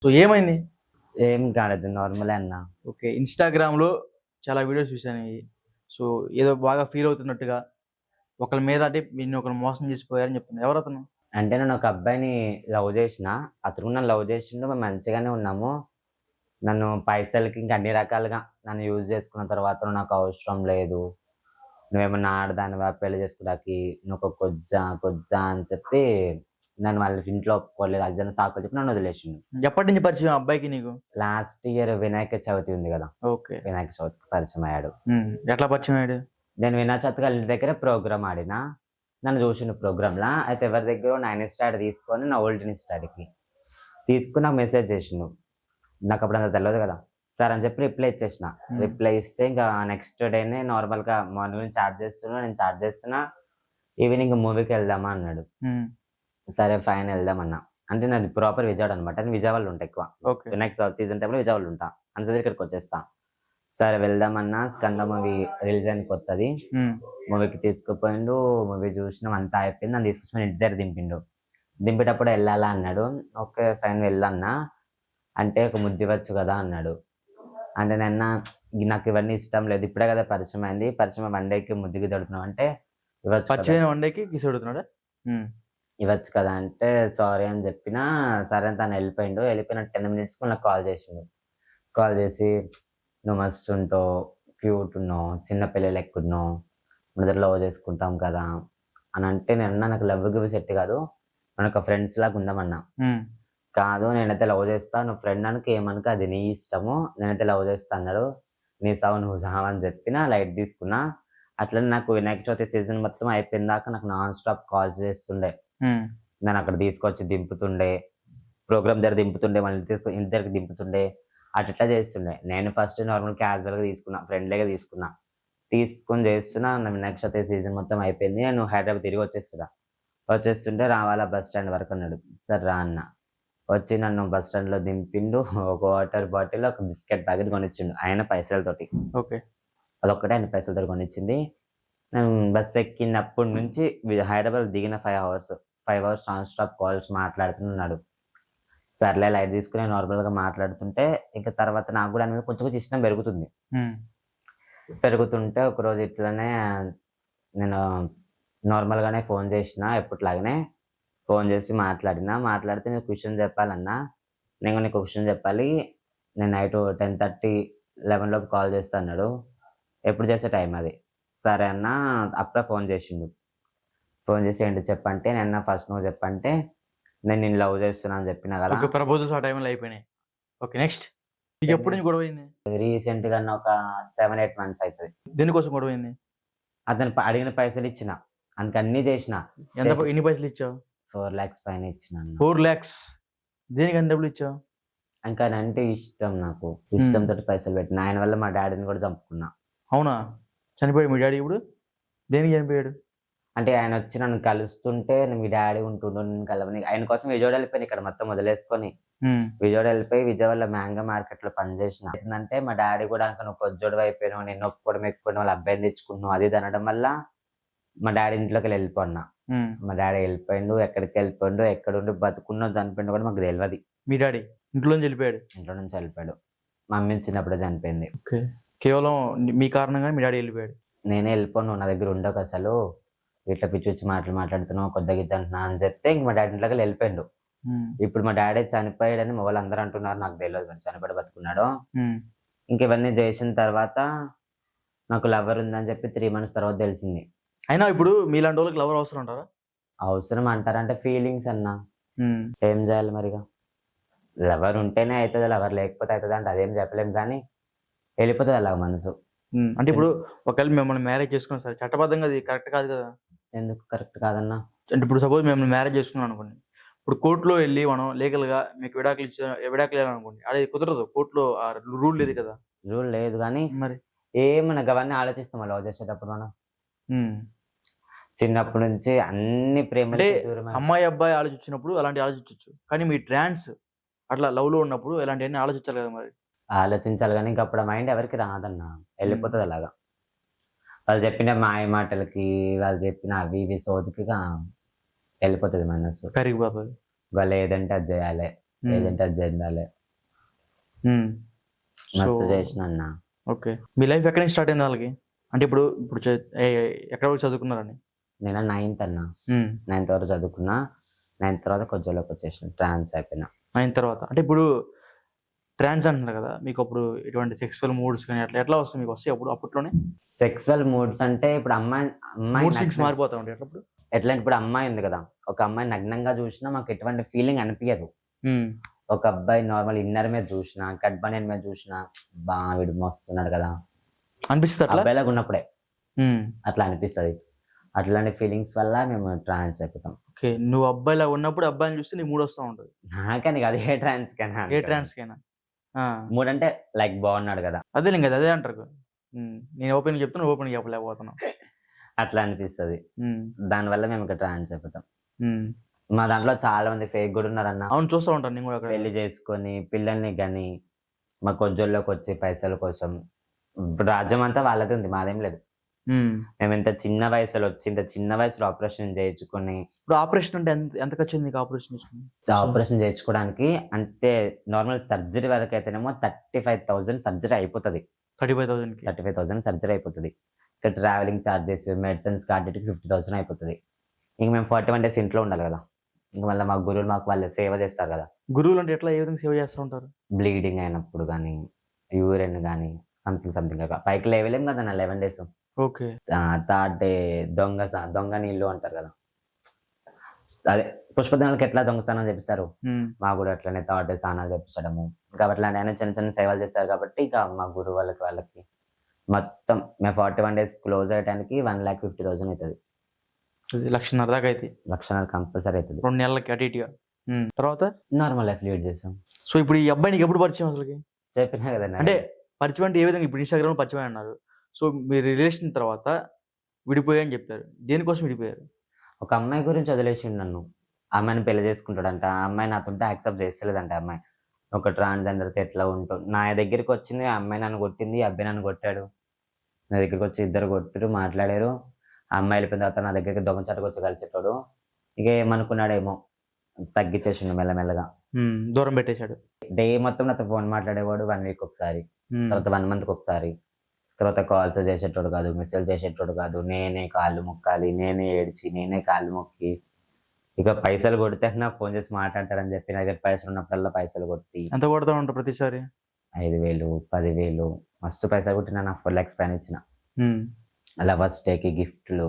So ఏమైంది? ఏం కాలేదు. నార్మలే అన్న. ఓకే. ఇన్‌స్టాగ్రామ్‌లో చాలా వీడియోస్ చూశాను ఇయి. సో ఏదో బాగా ఫీల్ అవుతున్నట్టుగా, ఒకళ్ళ మీద అంటే నిన్నొకరు మోసం చేసిపోయారని చెప్తున్నారు. ఎవరతను? అంటే నేను ఒక అబ్బాయిని లవ్ చేసిన. అతను కూడా నన్ను లవ్ చేసిండు. మేము మంచిగానే ఉన్నాము. నన్ను పైసలకి ఇంక అన్ని రకాలుగా నన్ను యూజ్ చేసుకున్న తర్వాత "నువ్వు నాకు అవసరం లేదు. నువ్వేమన్నా ఆడదానివా పెళ్లి చేసుకోవడానికి. నువ్వొక కొజ్జా" అని చెప్పి నన్ను వాళ్ళ ఇంట్లో ఒప్పుకోలేదు. అది ఇది సాకులు చెప్పి నన్ను వదిలేసిండు. ఎప్పటి నుంచి పరిచయం ఆ అబ్బాయికి నీకు? లాస్ట్ ఇయర్ వినాయక చవితి ఉంది గదా! ఓకే. వినాయక చవితికి పరిచయం అయ్యాడు. ఎట్లా పరిచయం అయ్యాడు? నేను వినాయక చవితికి ఆళ్ళ ఇంటి దగ్గర ప్రోగ్రామ్ ఆడినా. నన్ను చూసిండు ప్రోగ్రామ్‌లా. అయితే ఎవరి దగ్గరో నా ఇన్‌స్టా ఐడీ తీసుకొని నా ఓల్డ్ ఇన్‌స్టా ఐడీకి తీసుకొని నాకు మెసేజ్ చేసిండు. నాకప్పుడు అంత తెలవదు కదా! సరే అని చెప్పి రిప్లై ఇచ్చేసిన. రిప్లై ఇస్తే ఇంకా నెక్స్ట్ డేనే నార్మల్‌గా మార్నింగ్ నుంచి నేను చాట్ చేస్తున్నా. ఈవినింగ్ మూవీకెళ్దామా అన్నాడు. సరే ఫైన్ ఎళ్దామన్నా. అంటే నాది ప్రాపర్ విజయవాడ అనమాట. నేను విజయవాడలో ఉంటా ఎక్కువ. ఓకే. వినాయక చవితి సీజన్ టైమ్‌లో విజయవాడలో ఉంటా. అందుకని ఇక్కడికొచ్చేస్తా. సరే వెళ్దామన్నా 'స్కంద' మూవీ రిలీజ్ అయింది కొత్తది. మూవీకి తీసుకుపోయిండు. మూవీ చూసినాం అంతా అయిపోయింది. నన్ను తీసుకొచ్చి మన ఇంటి దగ్గర దింపిండు. దింపేటప్పుడు ఎళ్ళాలా అన్నాడు. ఓకే. ఫైన్ వెళ్ళన్నా. అంటే ఒక ముద్దివ్వచ్చు గదా! అన్నాడు. అంటే నేనన్నా నాకు ఇవన్నీ ఇష్టం లేదు. ఇప్పుడే గదా పరిచయం అయింది. పరిచయం 1 డేకి ముద్దు గిద్దు అడుగుతున్నావు అంటే ఇవ్వచ్చు కదా! పరిచయమైన వన్ డేకి కిస్ అడుగుతున్నాడా? ఇవ్వచ్చు కదా! అంటే సారీ అని జెప్పినా. సరే అని తను ఎళ్ళిపోయిండు. ఎళ్ళిపోయిన 10 మినిట్స్‌కి నాకు కాల్ జేసిండు. కాల్ జేసి "నువ్వు మస్తుంటావు, క్యూట్ ఉన్నావు, చిన్న పిల్ల లెక్కున్నావు. మనిద్దరం లవ్ చేసుకుంటాం కదా!" అనంటే నేనన్నా నాకు లవ్ గివ్ సెట్ కాదు. మనొక ఫ్రెండ్స్ లాగా ఉందామన్నా. కాదు నేనైతే లవ్ చేస్తా. నువ్వు ఫ్రెండ్ అనుకో ఏమనుకో అది నీ ఇష్టము. నేనైతే లవ్ చేస్తా అన్నాడు. నీ సావు నువ్వు సావు అని చెప్పినా లైట్ తీసుకున్నా. అట్లనే నాకు వినాయక చవితి సీజన్ మొత్తం అయిపోయిన దాకా నాకు నాన్ స్టాప్ కాల్స్ చేస్తుండే. నన్నక్కడ తీసుకొచ్చి దింపుతుండే. ప్రోగ్రామ్ దగ్గర దింపుతుండే. మళ్ళీ ఇంటి దగ్గరకి దింపుతుండే. అట్లిట్లా చేస్తుండే. నేను ఫస్ట్ నార్మల్ క్యాజువల్‌గా తీసుకున్నా. ఫ్రెండ్లీగా తీసుకున్నా. తీసుకొని చేస్తున్నా. నా వినాయక చవితి సీజన్ మొత్తం అయిపోయింది. నేను హైదరాబాద్ తిరిగి వచ్చేస్తున్నా. వచ్చేస్తుంటే రావాలా బస్ స్టాండ్ వరకు అన్నాడు. సరే రా అన్నా. వచ్చి నన్ను బస్ స్టాండ్‌లో దింపిండు. ఒక వాటర్ బాటిల్, ఒక బిస్కెట్ ప్యాకెట్ కొనిచ్చిండు. ఆయన పైసలతోటి. ఓకే. అదొక్కటే ఆయన పైసలతోటి కొనిచ్చింది. నేను బస్ ఎక్కినప్పటి నుంచి హైదరాబాద్ దిగిన 5 hours. 5 hours non stop calls మాట్లాడుతూనే ఉన్నాడు. సర్లే లైట్ తీసుకొని నార్మల్‌గా మాట్లాడుతుంటే, ఇంక తర్వాత నాకు గూడా ఆయన మీద కొంచెం కొంచెం ఇష్టం పెరుగుతుంది. పెరుగుతుంటే ఒకరోజు ఇట్లనే నేను నార్మల్‌గానే ఫోన్ చేసినా ఎప్పటిలాగానే. ఫోన్ చేసి మాట్లాడినా. మాట్లాడితే "నీకు విషయం చెప్పాలన్నా. నేను నీకు ఒక విషయం చెప్పాలి. నేను నైటు 10:30, 11 లోపు కాల్ చేస్తా" అన్నాడు. ఎప్పుడు చేసే టైం అది. సరే అన్నా అప్పుడే ఫోన్ చేసిండు. ఫోన్ చేసి "ఏంటి చెప్పంటే" నేనన్నా "ఫస్ట్ నువ్వు చెప్పంటే" "నేను నిన్ను లవ్ చేస్తున్నా" అని చెప్పినా కదా! ఓకే. ప్రపోజల్స్ ఆ టైంలో అయిపోయినాయి. ఓకే. నెక్స్ట్? నీకెప్పటి నుంచి గొడవయింది? రీసెంట్‌గా ఒక 7, 8 మంత్స్ అయితది. దేనికోసం గొడవయింది? అతను అడిగిన పైసలిచ్చిన. అన్ని చేసిన. ఎన్ని పైసలిచ్చావు? 4 లాక్స్ పైన ఇచ్చిన అన్న. 4,00,000 దేనికి అన్ని డబ్బులిచ్చావు? ఇంకా ఆయనంటే ఇష్టం నాకు. ఇష్టంతోటి పైసలు పెట్టిన. ఆయన వల్ల మా డ్యాడీని కూడా చంపుకున్నా. అవునా? చనిపోయాడు మీ డ్యాడీ ఇప్పుడు? దేనికి చనిపోయాడు? అంటే ఆయనొచ్చి నన్ను కలుస్తుంటే మీ డ్యాడీ ఉంటుండు నిన్ను కలవని ఆయన కోసం విజయవాడ ఎళ్ళిపోయాను ఇక్కడ మొత్తం వదిలేసుకొని. విజయవాడ ఎళ్ళిపోయి విజయవాడలో మ్యాంగో మార్కెట్‌లో పని చేసిన. ఏందంటే మా డ్యాడీ కూడా నువ్వు కొజ్జోడివి అయిపోయినావు. నిన్ను ఒప్పుకోవడం ఎక్కువ వాళ్ళ అబ్బాయిని తెచ్చుకుంటున్నావు అది ఇది అనడం వల్ల మా డ్యాడీ ఇంట్లోకెళ్ళి ఎళ్ళిపోన్నా. మా డ్యాడీ ఎళ్ళిపోయిండు. ఎక్కడికెళ్ళిపోయిండో, ఎక్కడుండి బతికున్నో చనిపోయిండో కూడా మాకు తెలవది. మీ డ్యాడీ ఇంట్లో నుంచి ఎళ్ళిపోయాడు? ఇంట్లో నుంచి ఎళ్ళిపోయాడు. మమ్మీ చిన్నప్పుడే చనిపోయింది. ఓకే. కేవలం మీ కారణంగానే మీ డ్యాడీ ఎళ్ళిపోయాడు. నేనే ఎళ్ళిపోను నువ్వు నా దగ్గర ఉండకసలు. ఇట్లా పిచ్చి పిచ్చి మాటలు మాట్లాడుతున్నావు, కొద్దిగా గిచ్చి అంటున్నావు అని చెప్తే ఇంక మా డ్యాడీ ఇంట్లోకెళ్ళి ఎళ్ళిపోయిండు. ఇప్పుడు మా డ్యాడీ చనిపోయాడని మా వాళ్ళందరూ అంటున్నారు. నాకు తెలవదు మరి చనిపోయాడో బతికున్నాడో. ఇంక ఇవన్నీ చేసిన తర్వాత నాకు లవర్ ఉందని చెప్పి 3 మంత్స్ తర్వాత తెలిసింది. అయినా ఇప్పుడు మీలాంటోళ్ళకి లవర్ అవసరం అంటారా? అవసరం అంటారంటే ఫీలింగ్స్ అన్న. ఏం చేయాలి మరిగ? లవర్ ఉంటేనే అయితది. లవర్ లేకపోతే అయితదంటే అదేం చెప్పలేం కానీ ఎళ్ళిపోతది అలాగ మనసు. అంటే ఇప్పుడు ఒకవేళ మిమ్మల్ని మ్యారేజ్ చేసుకున్నా సరే చట్టబద్ధంగా అది కరెక్ట్ కాదు కదా! ఎందుకు కరెక్ట్ కాదన్నా? అంటే ఇప్పుడు సపోజ్ మిమ్మల్ని మ్యారేజ్ చేసుకున్నాం అనుకోండి. ఇప్పుడు కోర్ట్‌లో ఎళ్లి మనం లీగల్‌గా మీకు విడాకులు ఇయ్యాలనుకోండి. అది కుదరదు. కోర్ట్‌లో ఆ రూల్ లేదు కదా! రూల్ లేదు గానీ మరి? ఏమన్నా గవన్నీ ఆలోచిస్తామా లవ్ చేసేటప్పుడు మనం? చిన్నప్పటి నుంచి అన్ని అంటే ప్రేమలకి దూరమై అమ్మాయి, అబ్బాయి ఆలోచించినప్పుడు అలాంటివి ఆలోచించొచ్చు. కానీ మీ ట్రాన్స్ అట్లా లవ్‌లో ఉన్నప్పుడు ఇలాంటియన్నీ ఆలోచించాలి కదా మరి. ఆలోచించాలి గానీ ఇంక అప్పుడు ఆ మైండ్ ఎవరికీ రాదన్న. ఎళ్ళిపోతది అలాగా. వాళ్ళు చెప్పిన మాయ మాటలకి, వాళ్ళు చెప్పిన అవి ఇవి సోదికిగా ఎళ్ళిపోతది మనసు. కరిగిపోతది. వాళ్ళు ఏదంటే అది జేయాలే. ఏదంటే అది చెందాలి. సో మస్తు చేసిన అన్న. ఓకే, మీ లైఫ్ ఎక్కడి నుంచి స్టార్ట్ అయింది వాళ్ళకి? అంటే ఇప్పుడు ఇప్పుడు ఎక్కడ వరకు చదువుకున్నారని? నేను 9th అన్న. 9th వరకు చదువుకున్నా. 9th తర్వాత కొజ్జోలోకి వచ్చేసిన, ట్రాన్స్ అయిపోయినా. అయిన తర్వాత అంటే ఇప్పుడు ట్రాన్స్ అంటున్నారు కదా, మీకు అప్పుడు ఎటువంటి సెక్సువల్ మూడ్స్ కానీ అట్లా ఎట్లా వస్తాయి మీకు? వస్తాయి అప్పుడు అప్పట్లోనే సెక్సువల్ మూడ్స్ అంటే ఇప్పుడు అమ్మాయి మూడ్ స్వింగ్స్ మారిపోతా ఉంటాయి అప్పుడు. ఎట్లా అంటే ఇప్పుడు అమ్మాయి ఉంది కదా, ఒక అమ్మాయి నగ్నంగా చూసినా మాకు ఎటువంటి ఫీలింగ్ అనిపించదు. ఒక అబ్బాయి నార్మల్ ఇన్నర్ మీద చూసినా, కట్ బనియన్ మీద చూసినా, బా వీడు మస్తున్నాడు కదా అనిపిస్తుంది అట్లా. అబ్బాయిలాగా ఉన్నప్పుడే అట్లా అనిపిస్తుంది. అట్లాంటి ఫీలింగ్స్ వల్ల మేము ట్రాన్స్ అయిపోతాం. ఓకే, నువ్వు అబ్బాయిలా ఉన్నప్పుడు అబ్బాయిని చూస్తే నీ మూడ్ వస్తూ ఉంటుంది. నాకని కాదు, ఏ ట్రాన్స్ కైనా. ఏ ట్రాన్స్ కైనా మూడ్ అంటే లైక్ బాగున్నాడు కదా, అదే కదా, అదే అంటారు. నేను ఓపెన్ చెప్తాను, ఓపెన్ చెప్పలేకపోతున్నావు. అట్లా అనిపిస్తుంది. దానివల్ల మేము ఇక్కడ ట్రాన్స్ అయిపోతాం. మా దాంట్లో చాలా మంది ఫేక్ కూడా ఉన్నారన్న. అవును, చూస్తూ ఉంటాను నేను కూడా. పెళ్లి చేసుకొని పిల్లల్ని కానీ మా కొజ్జోల్లోకి వచ్చి పైసల కోసం రాజ్యం అంతా వాళ్ళది ఉంది, మాదేం లేదు. మేము ఇంత చిన్న వయసులో వచ్చి ఇంత చిన్న వయసులో ఆపరేషన్ చేయించుకొని. ఇప్పుడు ఆపరేషన్ అంటే ఎంత ఖర్చు అయింది ఆపరేషన్? ఆపరేషన్ చేయించుకోవడానికి అంటే నార్మల్ సర్జరీ వరకు అయితేనేమో 35,000 సర్జరీ అయిపోతుంది. 35,000 సర్జరీ అయిపోతుంది. ఇక్కడ ట్రావెలింగ్ ఛార్జెస్, మెడిసిన్స్ కార్డెట్కి 50,000 అయిపోతుంది. ఇంక మేము 41 days ఇంట్లో ఉండాలి కదా. ఇంక మళ్ళీ మా గురువులు మాకు వాళ్ళు సేవ చేస్తారు కదా. గురువులు అంటే ఎట్లా, ఏ విధంగా సేవ చేస్తూ ఉంటారు? బ్లీడింగ్ అయినప్పుడు కానీ, యూరిన్ కానీ సంథింగ్ పైకి లేవలేం కదా నా 11 days. ఓకే, థర్డ్ డే దొంగ నీళ్ళు అంటారు కదా, అదే పుష్పదినాలకి ఎట్లా దొంగస్థానం చేపిస్తారు, మాకు కూడా అట్లనే థర్డ్ డే స్నానాలు చేపించడము. ఇంకా అట్లాంటి ఆయన చిన్న చిన్న సేవలు చేస్తారు కాబట్టి ఇక మా గురువు వాళ్ళకి మొత్తం మేము 41 days క్లోజ్ అయ్యడానికి 1,50,000 అవుతుంది. 1,50,000 దాకా అయితే? 1,50,000 కంపల్సరీ అవుతుంది 2 నెలలకి అటు ఇటుగా. తర్వాత నార్మల్ లైఫ్ లీడ్ చేస్తాం. సో ఇప్పుడు ఈ అబ్బాయి నీకు ఎప్పుడు పరిచయం అసలుకి? చెప్పినా కదా అంటే పరిచయం అంటే ఏ విధంగా? ఇప్పుడు ఇన్స్టాగ్రామ్ పరిచయం అన్నారు. సో మీ రిలేషన్ తర్వాత విడిపోయాయని చెప్పారు, దేనికోసం విడిపోయారు? ఒక అమ్మాయి గురించి వదిలేసిండు నన్ను. అమ్మాయిని పెళ్లి చేసుకుంటాడంట. ఆ అమ్మాయి నాతో యాక్సెప్ట్ చేస్తలేదంట. అమ్మాయి ఒక ట్రాన్స్జెండర్తో ఎట్లా ఉంటుంది. నా దగ్గరికి వచ్చింది, ఆ అమ్మాయి నన్ను కొట్టింది, ఆ అబ్బాయి నన్ను కొట్టాడు. నా దగ్గరికి వచ్చి ఇద్దరు కొట్టారు, మాట్లాడారు. ఆ అమ్మాయి వెళ్ళిపోయిన తర్వాత నా దగ్గరికి దొంగచాటుకు వచ్చి కలిసేటోడు. ఇక ఏమనుకున్నాడేమో తగ్గించేసిండు మెల్లమెల్లగా, దూరం పెట్టేశాడు. డే మొత్తం నాతో ఫోన్ మాట్లాడేవాడు. 1 week ఒకసారి, తర్వాత 1 month ఒకసారి. తర్వాత కాల్స్ చేసేటోడు కాదు, మెసేజ్ చేసేటోడు కాదు. నేనే కాళ్ళు మొక్కాలి, నేనే ఏడ్చి, నేనే కాళ్ళు మొక్కి. ఇక పైసలు కొడితే నాకు ఫోన్ చేసి మాట్లాడతాడని చెప్పి నా దగ్గర పైసలు ఉన్నప్పుడల్లా పైసలు కొట్టి. ఎంత కొడతా ఉంటావు ప్రతిసారి? 5,000, 10,000 మస్తు పైసలు కొట్టినా. నా 4 lakhs పైన ఇచ్చిన. అలా ఫస్ట్ డేకి గిఫ్ట్లు,